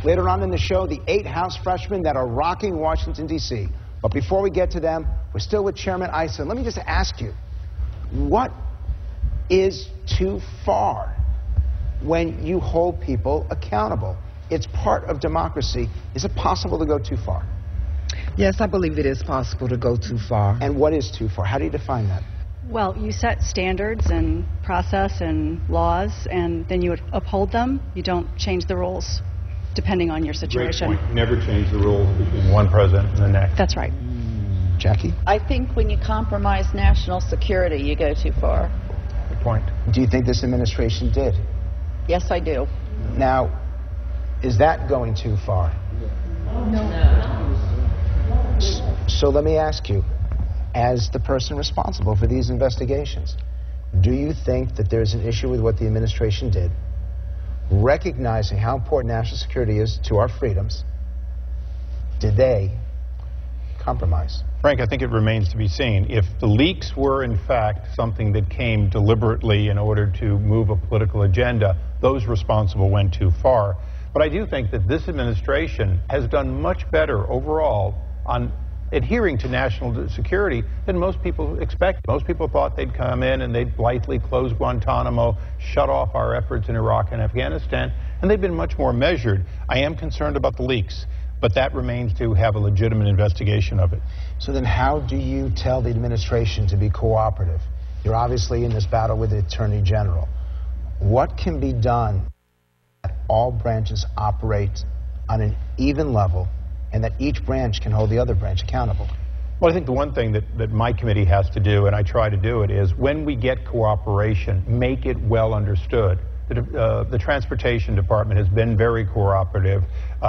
Later on in the show, the 8 House freshmen that are rocking Washington, D.C. But before we get to them, we're still with Chairman Issa. Let me just ask you, what is too far when you hold people accountable? It's part of democracy. Is it possible to go too far? Yes, I believe it is possible to go too far. And what is too far? How do you define that? Well, you set standards and process and laws, and then you uphold them. You don't change the rules depending on your situation. Great point. Never change the rules between one president and the next. That's right. Jackie? I think when you compromise national security, you go too far. Good point. Do you think this administration did? Yes, I do. Now, is that going too far? No. So let me ask you, as the person responsible for these investigations, do you think that there's an issue with what the administration did, recognizing how important national security is to our freedoms? Did they compromise? Frank, I think it remains to be seen. If the leaks were, in fact, something that came deliberately in order to move a political agenda, those responsible went too far. But I do think that this administration has done much better overall on adhering to national security than most people expected. Most people thought they'd come in and they'd blithely close Guantanamo, shut off our efforts in Iraq and Afghanistan, and they've been much more measured. I am concerned about the leaks, but that remains to have a legitimate investigation of it. So then how do you tell the administration to be cooperative? You're obviously in this battle with the Attorney General. What can be done that all branches operate on an even level and that each branch can hold the other branch accountable? Well, I think the one thing that my committee has to do, and I try to do it, is when we get cooperation, make it well understood. The Transportation Department has been very cooperative.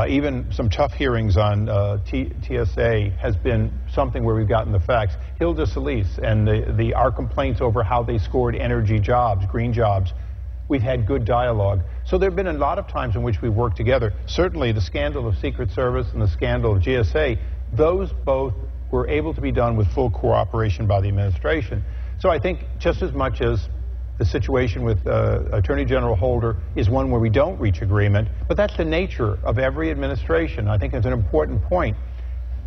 Even some tough hearings on TSA has been something where we've gotten the facts. Hilda Solis and our complaints over how they scored energy jobs, green jobs, we've had good dialogue. So there have been a lot of times in which we've worked together. Certainly the scandal of Secret Service and the scandal of GSA, those both were able to be done with full cooperation by the administration. So I think just as much as the situation with Attorney General Holder is one where we don't reach agreement, but that's the nature of every administration. I think it's an important point.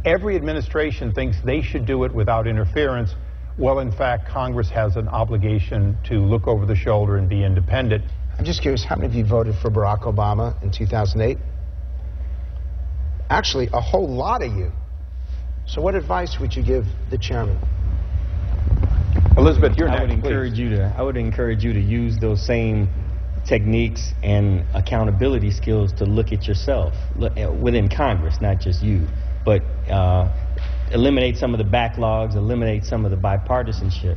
Every administration thinks they should do it without interference. Well, in fact, Congress has an obligation to look over the shoulder and be independent. I'm just curious, how many of you voted for Barack Obama in 2008? Actually, a whole lot of you. So what advice would you give the chairman? Elizabeth, you're next, I would encourage you to use those same techniques and accountability skills to look at yourself within Congress, not just you, but eliminate some of the backlogs, eliminate some of the bipartisanship.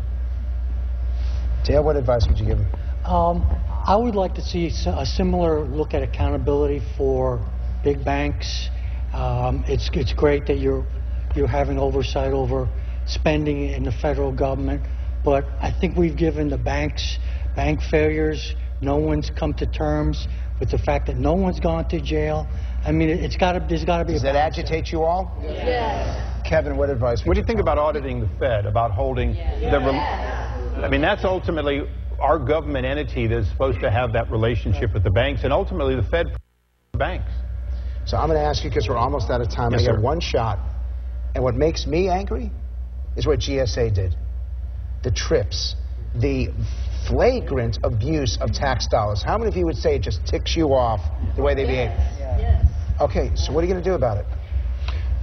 Dale, what advice would you give him? I would like to see a similar look at accountability for big banks. It's great that you're having oversight over spending in the federal government, but I think we've given the bank failures. No one's come to terms with the fact that no one's gone to jail. I mean, there's got to be. Does that agitate you all? Yes. Kevin, what advice would you? What do you think about auditing the Fed, about holding I mean, that's ultimately our government entity that's supposed to have that relationship with the banks, and ultimately the Fed banks. So I'm going to ask you, because we're almost out of time. Yes, I got sir. one shot. And what makes me angry is what GSA did. The trips, the flagrant abuse of tax dollars. How many of you would say it just ticks you off the way they behave? Yes. Okay, so what are you going to do about it?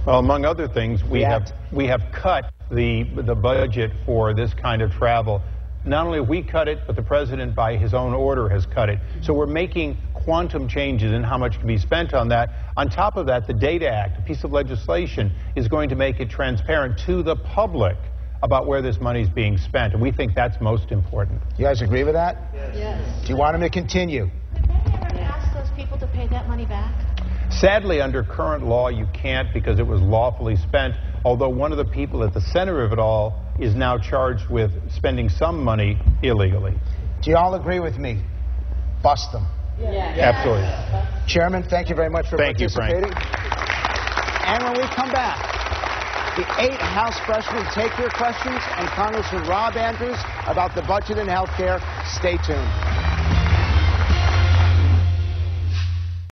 Well, among other things, we have cut the budget for this kind of travel. Not only have we cut it, but the president, by his own order, has cut it. So we're making quantum changes in how much can be spent on that. On top of that, the Data Act, a piece of legislation, is going to make it transparent to the public about where this money is being spent, and we think that's most important. You guys agree with that? Yes. Do you want him to continue? Did they ever ask those people to pay that money back? Sadly, under current law, you can't, because it was lawfully spent, although one of the people at the center of it all is now charged with spending some money illegally. Do you all agree with me? Bust them. Yes. Absolutely. Chairman, thank you very much for participating. You, Frank. And when we come back, the 8 House freshmen take your questions, and Congressman Rob Andrews about the budget and health care. Stay tuned.